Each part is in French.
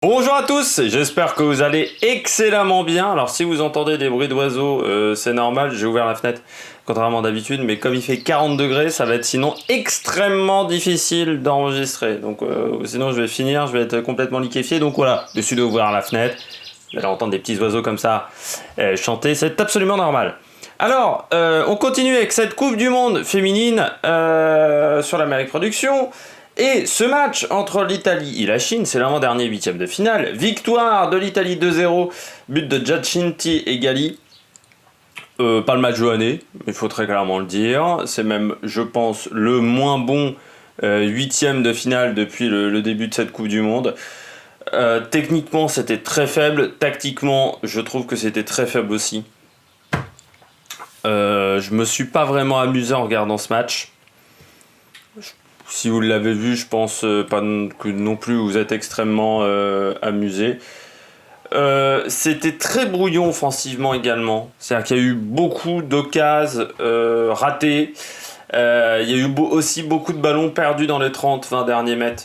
Bonjour à tous, j'espère que vous allez excellemment bien. Alors si vous entendez des bruits d'oiseaux, c'est normal, j'ai ouvert la fenêtre contrairement d'habitude, mais comme il fait 40 degrés, ça va être sinon extrêmement difficile d'enregistrer. Donc sinon je vais être complètement liquéfié. Donc voilà, j'ai décidé d'ouvrir la fenêtre. Vous allez entendre des petits oiseaux comme ça chanter, c'est absolument normal. Alors, on continue avec cette Coupe du Monde féminine sur l'Amérique Production. Et ce match entre l'Italie et la Chine, c'est l'avant-dernier huitième de finale. Victoire de l'Italie 2-0, but de Giacinti et Galli. Pas le match de l'année, il faut très clairement le dire. C'est même, je pense, le moins bon huitième de finale depuis le début de cette Coupe du Monde. Techniquement, c'était très faible. Tactiquement, je trouve que c'était très faible aussi. Je me suis pas vraiment amusé en regardant ce match. Si vous l'avez vu, je pense pas que non plus vous êtes extrêmement amusé. C'était très brouillon offensivement également. C'est-à-dire qu'il y a eu beaucoup d'occasions ratées. Il y a eu aussi beaucoup de ballons perdus dans les 30-20 derniers mètres.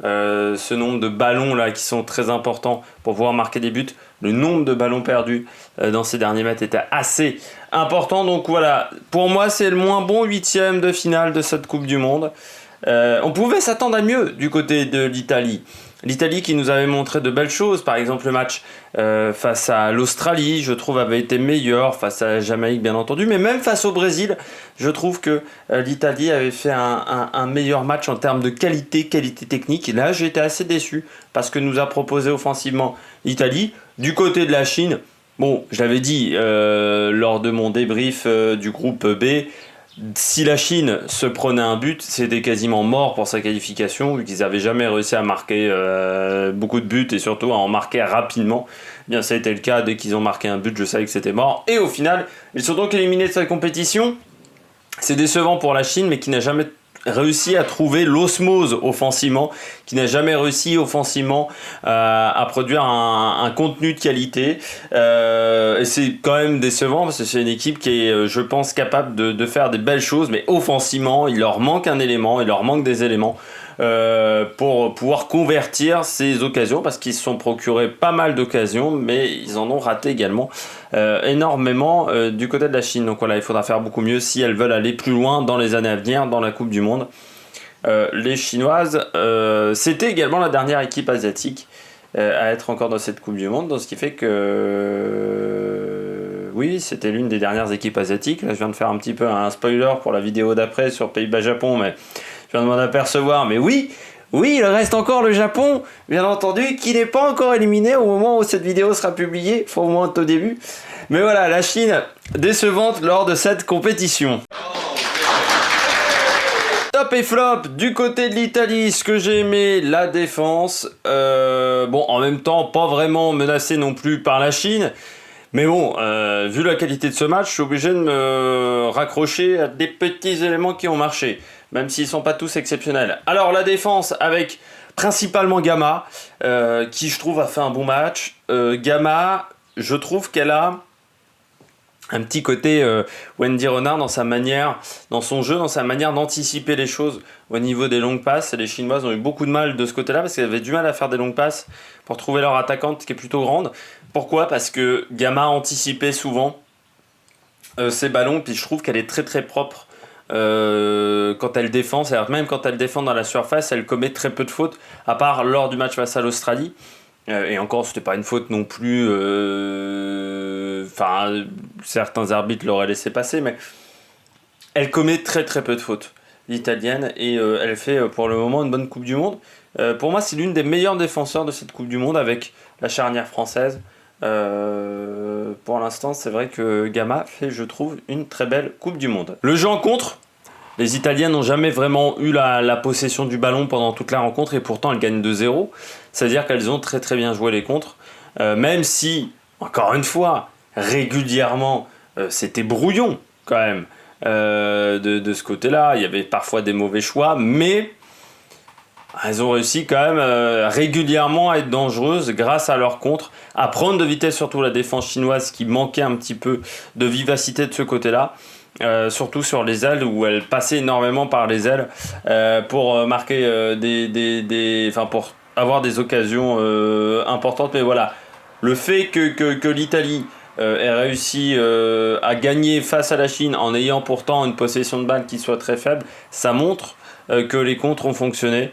Ce nombre de ballons là qui sont très importants pour pouvoir marquer des buts. Le nombre de ballons perdus dans ces derniers mètres était assez important. Donc voilà, pour moi c'est le moins bon huitième de finale de cette Coupe du Monde. On pouvait s'attendre à mieux du côté de l'Italie. L'Italie qui nous avait montré de belles choses, par exemple le match face à l'Australie, je trouve avait été meilleur, face à la Jamaïque bien entendu, mais même face au Brésil, je trouve que l'Italie avait fait un meilleur match en termes de qualité technique. Et là j'ai été assez déçu parce que nous a proposé offensivement l'Italie. Du côté de la Chine, bon, je l'avais dit lors de mon débrief du groupe B, si la Chine se prenait un but, c'était quasiment mort pour sa qualification, vu qu'ils n'avaient jamais réussi à marquer beaucoup de buts et surtout à en marquer rapidement. Bien, ça a été le cas, dès qu'ils ont marqué un but, je savais que c'était mort. Et au final, ils sont donc éliminés de cette compétition. C'est décevant pour la Chine, mais qui n'a jamais réussi à trouver l'osmose offensivement, qui n'a jamais réussi offensivement à produire un contenu de qualité. Et c'est quand même décevant parce que c'est une équipe qui est, je pense, capable de faire des belles choses, mais offensivement, il leur manque un élément, il leur manque des éléments pour pouvoir convertir ces occasions, parce qu'ils se sont procurés pas mal d'occasions, mais ils en ont raté également énormément du côté de la Chine. Donc voilà, il faudra faire beaucoup mieux si elles veulent aller plus loin dans les années à venir dans la Coupe du Monde. Les Chinoises, c'était également la dernière équipe asiatique à être encore dans cette Coupe du Monde, donc ce qui fait que oui, c'était l'une des dernières équipes asiatiques. Là, je viens de faire un petit peu un spoiler pour la vidéo d'après sur Pays-Bas-Japon, mais je viens de m'en apercevoir. Mais oui, il reste encore le Japon, bien entendu, qui n'est pas encore éliminé au moment où cette vidéo sera publiée, faut au moins au début. Mais voilà, la Chine, décevante lors de cette compétition. Top et flop du côté de l'Italie, ce que j'ai aimé, la défense. Bon, en même temps, pas vraiment menacé non plus par la Chine. Mais bon, vu la qualité de ce match, je suis obligé de me raccrocher à des petits éléments qui ont marché, même s'ils ne sont pas tous exceptionnels. Alors la défense avec principalement Gamma, qui je trouve a fait un bon match. Gamma, je trouve qu'elle a un petit côté Wendy Renard dans sa manière, dans son jeu, dans sa manière d'anticiper les choses au niveau des longues passes. Et les Chinoises ont eu beaucoup de mal de ce côté-là parce qu'elles avaient du mal à faire des longues passes pour trouver leur attaquante qui est plutôt grande. Pourquoi ? Parce que Gamma anticipait souvent ses ballons, puis je trouve qu'elle est très très propre quand elle défend. C'est-à-dire même quand elle défend dans la surface, elle commet très peu de fautes, à part lors du match face à l'Australie. Et encore, c'était pas une faute non plus. Enfin, certains arbitres l'auraient laissé passer, mais elle commet très très peu de fautes, l'italienne, et elle fait pour le moment une bonne Coupe du Monde. Pour moi, c'est l'une des meilleures défenseurs de cette Coupe du Monde avec la charnière française. Pour l'instant, c'est vrai que Gamma fait, je trouve, une très belle Coupe du Monde. Le jeu en contre. Les Italiennes n'ont jamais vraiment eu la possession du ballon pendant toute la rencontre et pourtant elles gagnent 2-0. C'est-à-dire qu'elles ont très très bien joué les contres. Même si, encore une fois, régulièrement, c'était brouillon quand même de ce côté-là. Il y avait parfois des mauvais choix, mais elles ont réussi quand même régulièrement à être dangereuses grâce à leur contre, à prendre de vitesse surtout la défense chinoise qui manquait un petit peu de vivacité de ce côté-là. Surtout sur les ailes où elle passait énormément par les ailes pour marquer pour avoir des occasions importantes. Mais voilà, le fait que l'Italie ait réussi à gagner face à la Chine en ayant pourtant une possession de balle qui soit très faible, ça montre que les contres ont fonctionné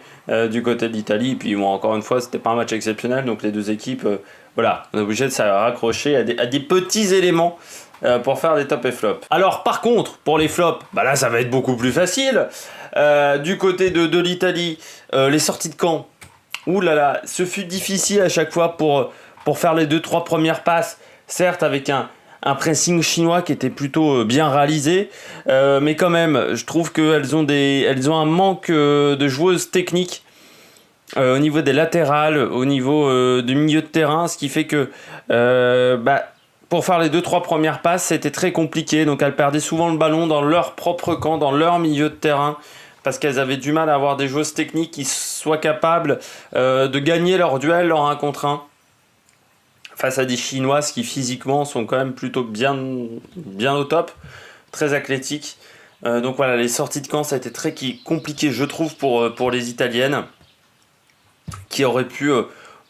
du côté de l'Italie. Et puis bon, encore une fois, c'était pas un match exceptionnel, donc les deux équipes, voilà, on est obligé de se raccrocher à des petits éléments pour faire des top et flops. Alors par contre, pour les flops, bah là ça va être beaucoup plus facile. Du côté de l'Italie, les sorties de camp, ouh là là, ce fut difficile à chaque fois pour faire les 2-3 premières passes, certes avec un pressing chinois qui était plutôt bien réalisé, mais quand même, je trouve qu'elles ont un manque de joueuses techniques au niveau des latérales, au niveau du milieu de terrain, ce qui fait que pour faire les 2-3 premières passes, c'était très compliqué, donc elles perdaient souvent le ballon dans leur propre camp, dans leur milieu de terrain, parce qu'elles avaient du mal à avoir des joueuses techniques qui soient capables de gagner leur duel, leur 1 contre 1. Face à des Chinoises qui physiquement sont quand même plutôt bien au top, très athlétiques. Donc voilà, les sorties de camp, ça a été très compliqué, je trouve, pour les Italiennes, qui auraient pu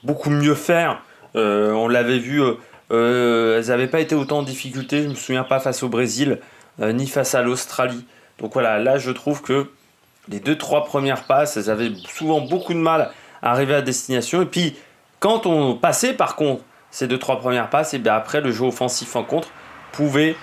beaucoup mieux faire. On l'avait vu, elles n'avaient pas été autant en difficulté, je ne me souviens pas face au Brésil, ni face à l'Australie. Donc voilà, là je trouve que les 2-3 premières passes, elles avaient souvent beaucoup de mal à arriver à destination. Et puis, quand on passait par contre ces 2-3 premières passes, et bien après le jeu offensif en contre pouvait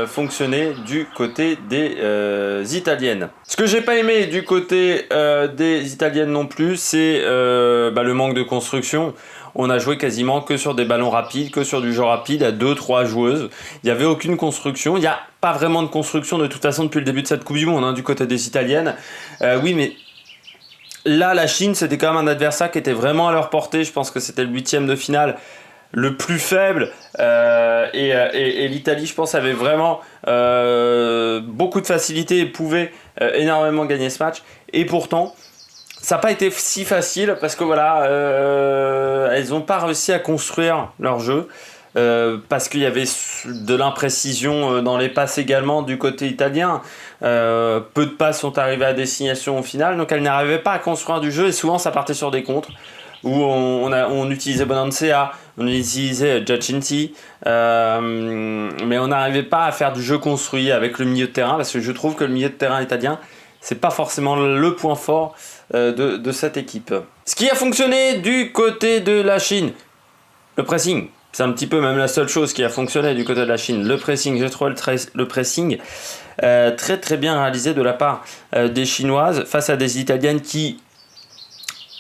fonctionner du côté des Italiennes. Ce que j'ai pas aimé du côté des Italiennes non plus, c'est le manque de construction. On a joué quasiment que sur des ballons rapides, que sur du jeu rapide à 2-3 joueuses. Il n'y avait aucune construction. Il n'y a pas vraiment de construction de toute façon depuis le début de cette Coupe du Monde du côté des Italiennes. Oui, mais là, la Chine, c'était quand même un adversaire qui était vraiment à leur portée. Je pense que c'était le 8e de finale le plus faible. Et l'Italie, je pense, avait vraiment beaucoup de facilité et pouvait énormément gagner ce match. Et pourtant, ça n'a pas été si facile parce que voilà, elles n'ont pas réussi à construire leur jeu. Parce qu'il y avait de l'imprécision dans les passes également du côté italien. Peu de passes sont arrivées à destination au final, donc elles n'arrivaient pas à construire du jeu et souvent ça partait sur des contres où on utilisait Bonansea, on utilisait Giacinti, mais on n'arrivait pas à faire du jeu construit avec le milieu de terrain parce que je trouve que le milieu de terrain italien, c'est pas forcément le point fort de cette équipe. Ce qui a fonctionné du côté de la Chine, le pressing. C'est un petit peu même la seule chose qui a fonctionné du côté de la Chine. Le pressing, j'ai trouvé le pressing très très bien réalisé de la part des Chinoises face à des Italiennes qui,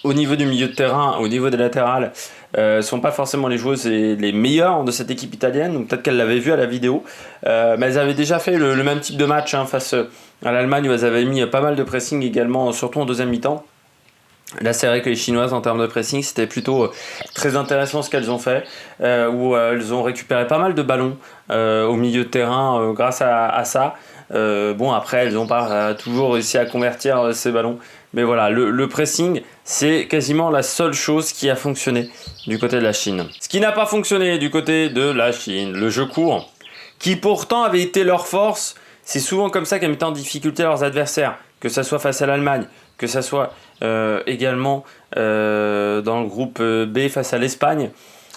au niveau du milieu de terrain, au niveau des latérales, sont pas forcément les joueuses les meilleures de cette équipe italienne. Donc peut-être qu'elles l'avaient vu à la vidéo. Mais elles avaient déjà fait le même type de match face à l'Allemagne où elles avaient mis pas mal de pressing également, surtout en deuxième mi-temps. Là, c'est vrai que les Chinoises, en termes de pressing, c'était plutôt très intéressant ce qu'elles ont fait, où elles ont récupéré pas mal de ballons au milieu de terrain grâce à ça. Après, elles n'ont pas toujours réussi à convertir ces ballons. Mais voilà, le pressing, c'est quasiment la seule chose qui a fonctionné du côté de la Chine. Ce qui n'a pas fonctionné du côté de la Chine, le jeu court, qui pourtant avait été leur force. C'est souvent comme ça qu'elles mettaient en difficulté leurs adversaires, que ça soit face à l'Allemagne, que ça soit également dans le groupe B face à l'Espagne.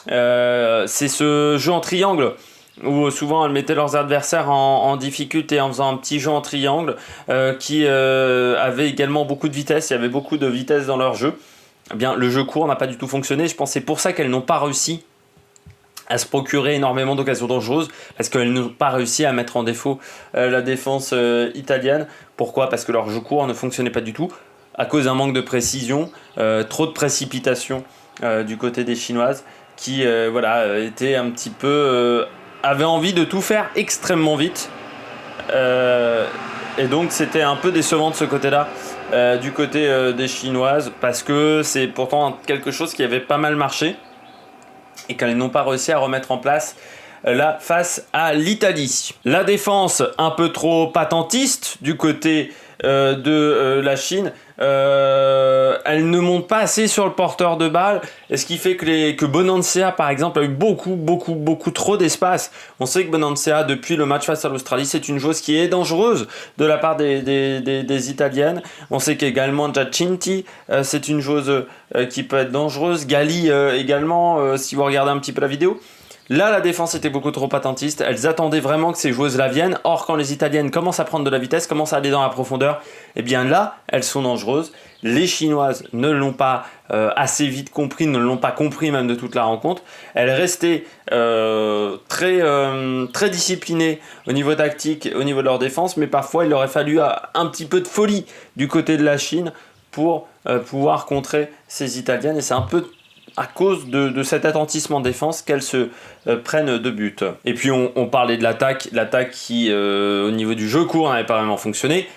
C'est ce jeu en triangle où souvent elles mettaient leurs adversaires en difficulté en faisant un petit jeu en triangle qui avait également beaucoup de vitesse. Il y avait beaucoup de vitesse dans leur jeu. Eh bien, le jeu court n'a pas du tout fonctionné. Je pense que c'est pour ça qu'elles n'ont pas réussi à se procurer énormément d'occasions dangereuses, parce qu'elles n'ont pas réussi à mettre en défaut la défense italienne. Pourquoi ? Parce que leur jeu court ne fonctionnait pas du tout, à cause d'un manque de précision, trop de précipitation du côté des Chinoises, qui étaient un petit peu... avaient envie de tout faire extrêmement vite. Et donc c'était un peu décevant de ce côté-là, du côté des Chinoises, parce que c'est pourtant quelque chose qui avait pas mal marché, et qu'elles n'ont pas réussi à remettre en place là face à l'Italie. La défense un peu trop patentiste du côté de la Chine, elle ne monte pas assez sur le porteur de balle, et ce qui fait que Bonansea par exemple a eu beaucoup trop d'espace. On sait que Bonansea depuis le match face à l'Australie, c'est une joueuse qui est dangereuse de la part des Italiennes. On sait qu'également Giacinti, c'est une joueuse qui peut être dangereuse. Gali également, si vous regardez un petit peu la vidéo. Là, la défense était beaucoup trop attentiste. Elles attendaient vraiment que ces joueuses-là viennent. Or, quand les Italiennes commencent à prendre de la vitesse, commencent à aller dans la profondeur, eh bien là, elles sont dangereuses. Les Chinoises ne l'ont pas assez vite compris, ne l'ont pas compris même de toute la rencontre. Elles restaient très disciplinées au niveau tactique, au niveau de leur défense, mais parfois, il aurait fallu un petit peu de folie du côté de la Chine pour pouvoir contrer ces Italiennes. Et c'est un peu à cause de cet attentissement en défense qu'elles se prennent de but. Et puis on parlait de l'attaque qui au niveau du jeu court n'avait pas vraiment fonctionné.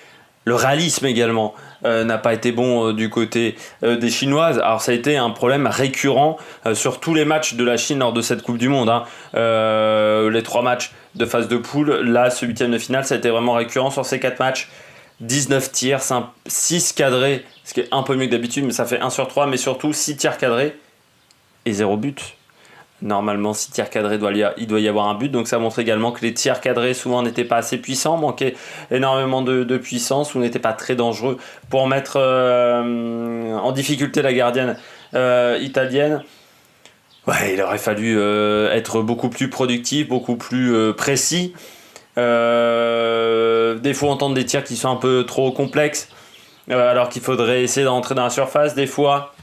Le réalisme également n'a pas été bon du côté des Chinoises. Alors ça a été un problème récurrent sur tous les matchs de la Chine lors de cette Coupe du Monde. Les 3 matchs de phase de poule, là ce 8e de finale, ça a été vraiment récurrent sur ces 4 matchs. 19 tirs, 6 cadrés, ce qui est un peu mieux que d'habitude, mais ça fait 1 sur 3, mais surtout 6 tirs cadrés. Et 0 but. Normalement, 6 tirs cadrés, il doit y avoir un but. Donc ça montre également que les tirs cadrés souvent n'étaient pas assez puissants, manquaient énormément de puissance ou n'étaient pas très dangereux pour mettre en difficulté la gardienne italienne. Ouais, il aurait fallu être beaucoup plus productif, beaucoup plus précis. Des fois, on tente des tirs qui sont un peu trop complexes, alors qu'il faudrait essayer de rentrer dans la surface. Des fois,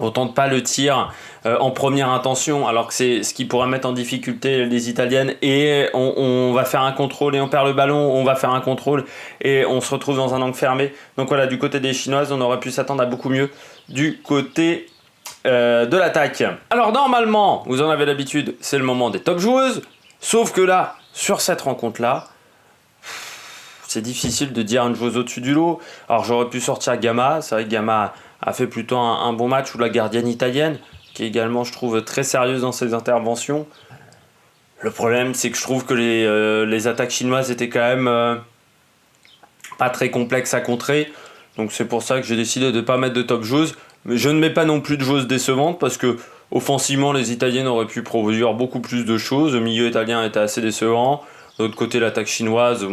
on tente pas le tir en première intention, alors que c'est ce qui pourrait mettre en difficulté les Italiennes, et on va faire un contrôle et on perd le ballon, on va faire un contrôle et on se retrouve dans un angle fermé. Donc voilà, du côté des Chinoises, on aurait pu s'attendre à beaucoup mieux du côté de l'attaque. Alors normalement, vous en avez l'habitude, c'est le moment des top joueuses, sauf que là, sur cette rencontre-là, c'est difficile de dire une joueuse au-dessus du lot. Alors j'aurais pu sortir Gamma, c'est vrai que Gamma a fait plutôt un bon match, ou la gardienne italienne, qui est également, je trouve, très sérieuse dans ses interventions. Le problème, c'est que je trouve que les attaques chinoises étaient quand même pas très complexes à contrer. Donc c'est pour ça que j'ai décidé de ne pas mettre de top joueuses. Mais je ne mets pas non plus de joueuses décevantes, parce que offensivement, les Italiennes auraient pu produire beaucoup plus de choses. Le milieu italien était assez décevant. De l'autre côté, l'attaque chinoise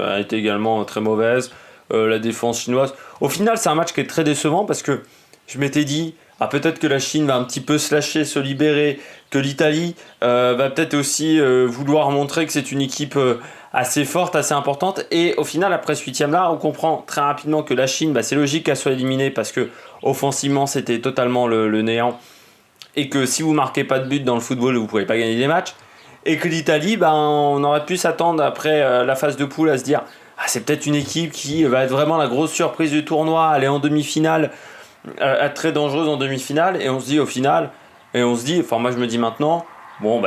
a été également très mauvaise. La défense chinoise. Au final, c'est un match qui est très décevant, parce que je m'étais dit, peut-être que la Chine va un petit peu se lâcher, se libérer, que l'Italie va peut-être aussi vouloir montrer que c'est une équipe assez forte, assez importante. Et au final, après ce 8e là, on comprend très rapidement que la Chine, c'est logique qu'elle soit éliminée, parce que offensivement, c'était totalement le néant. Et que si vous marquez pas de but dans le football, vous ne pouvez pas gagner des matchs. Et que l'Italie, on aurait pu s'attendre après la phase de poule à se dire, c'est peut-être une équipe qui va être vraiment la grosse surprise du tournoi, aller en demi-finale, être très dangereuse en demi-finale. Et on se dit au final, moi je me dis maintenant,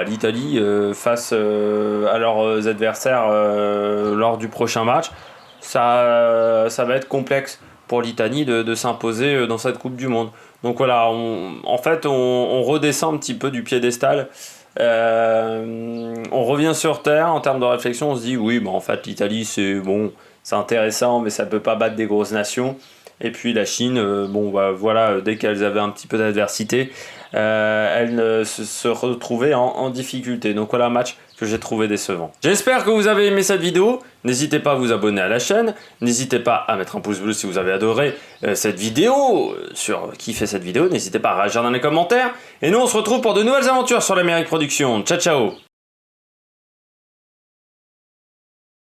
l'Italie face à leurs adversaires lors du prochain match, ça va être complexe pour l'Italie de s'imposer dans cette Coupe du Monde. Donc voilà, on redescend un petit peu du piédestal. On revient sur terre en termes de réflexion. On se dit oui, en fait l'Italie c'est intéressant, mais ça peut pas battre des grosses nations. Et puis la Chine, dès qu'elles avaient un petit peu d'adversité, elles se retrouvaient en difficulté. Donc voilà un match que j'ai trouvé décevant. J'espère que vous avez aimé cette vidéo. N'hésitez pas à vous abonner à la chaîne. N'hésitez pas à mettre un pouce bleu si vous avez adoré cette vidéo, sur qui fait cette vidéo. N'hésitez pas à réagir dans les commentaires. Et nous on se retrouve pour de nouvelles aventures sur l'Amérique Production. Ciao ciao.